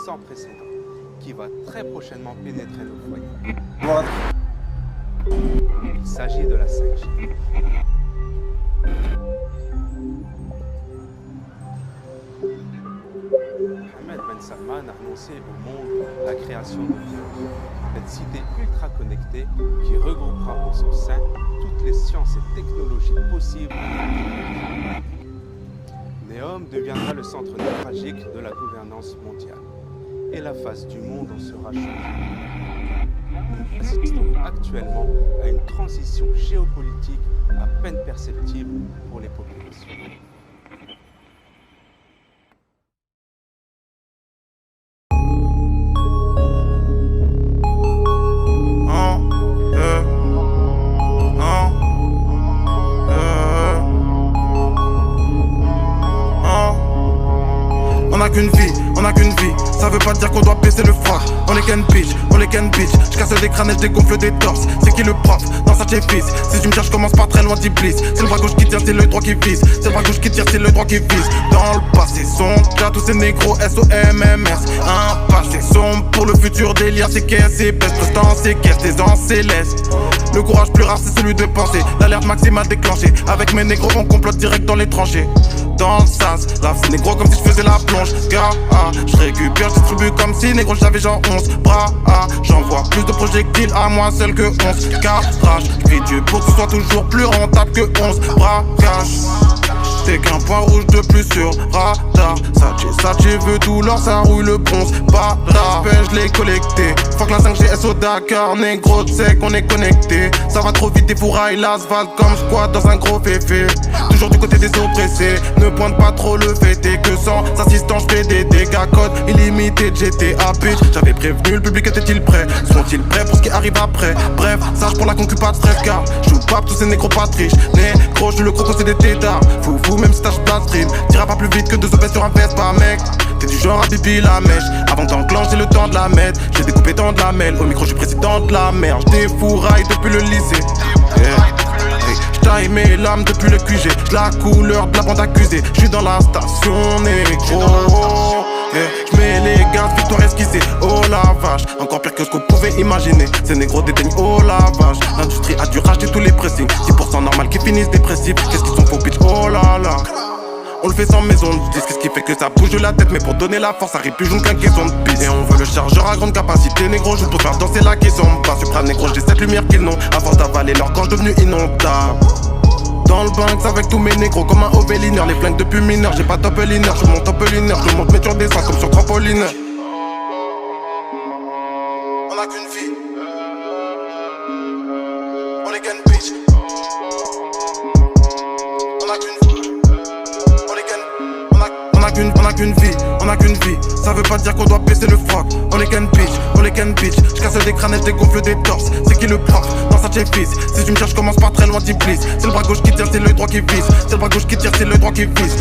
sans précédent qui va très prochainement pénétrer nos foyers. Il s'agit de la 5G. Mohamed Ben Salman a annoncé au monde la création de Neom, cette cité ultra connectée qui regroupera en son sein toutes les sciences et technologies possibles. Neom deviendra le centre névralgique de la gouvernance mondiale et la face du monde en sera changée. Nous assistons actuellement à une transition géopolitique à peine perceptible pour les populations. On a qu'une vie, ça veut pas dire qu'on doit baisser le froid. On est qu'un bitch, je casse des crânes et je dégonfle des torses. C'est qui le prof dans sa fils? Si tu me cherches, commence pas très loin d'Iblis. C'est le bras gauche qui tire, c'est le droit qui vise. C'est le bras gauche qui tire, c'est le droit qui vise. Dans le passé sombre, car tous ces négros SOMMS. Un passé sombre pour le futur délire, c'est caisse et peste. Prestant, c'est caisse, tes ans célestes. Le courage plus rare, c'est celui de penser. L'alerte maximale déclenchée. Avec mes négros, on complote direct dans les tranchées. Dans le sas, là c'est négro comme si je faisais la plonge. Gars, je récupère, je distribue comme si négro j'avais genre 11 bras. J'envoie plus de projectiles à moi seul que 11 carrages. J'prie Dieu pour que ce soit toujours plus rentable que 11 braquages. C'est qu'un point rouge de plus sur radar. Sachi veut tout l'or, ça rouille le bronze. Pas d'aspect, je l'ai collecté. Fuck la 5G SO Dakar, négro sec, on est connecté. Ça va trop vite, des fourrailles, l'asphalte comme squat dans un gros féfé. Toujours du côté des oppressés, ne pointe pas trop le fait. Et que sans assistance, j'fais des dégâts. Code illimité de GTA bitch. J'avais prévenu, le public était-il prêt? Sont-ils prêts pour ce qui arrive après? Bref, sage pour la concu, pas de stress car j'joue pas tous ces négros pas triches. Négro, j'joue le croco, c'est des tétards. Fou, même si t'as pas stream, t'iras pas plus vite que 2 OP sur un Vespa, mec. T'es du genre à pipi la mèche. Avant d'enclencher le temps de la mettre, j'ai découpé dans de la mêle. Au micro, j'suis président de la merde. J'défouraille depuis le lycée. J't'aimé l'âme depuis le QG. La couleur de la bande accusée. J'suis dans la station négro. J'mets les gaz, victoire esquissée. Oh la vache, encore pire que ce qu'on pouvait imaginer. Ces négros déteignent, oh la vache. L'industrie a dû racheter tous les pressings. 10% normal qui finissent dépressifs. Qu'est-ce qu'ils sont faux bitch, oh là là. On le fait sans maison de disque, qu'est-ce qui fait que ça bouge de la tête. Mais pour donner la force, ça arrive plus qu'une question de piste. Et on veut le chargeur à grande capacité, négro. Je peux faire danser la question. Pas supra négro, j'ai cette lumière qu'ils n'ont. À force d'avaler leur gorge devenue inondable. Dans le Banks avec tous mes négros comme un Oveliner. Les flingues depuis mineur, j'ai pas top liner. Je monte top liner, je monte mais tu redescends comme sur trampoline. On a qu'une vie. On est qu'une bitch. On a qu'une vie. On a qu'une vie, ça veut pas dire qu'on doit baisser le froc. On est qu'un bitch, je casse des crânes et je dégonfle des torses. C'est qui le prof dans sa fils? Si tu me cherches, commence pas très loin d'Iblis. C'est le bras gauche qui tire, c'est le droit qui vise. C'est le bras gauche qui tire, c'est le droit qui vise.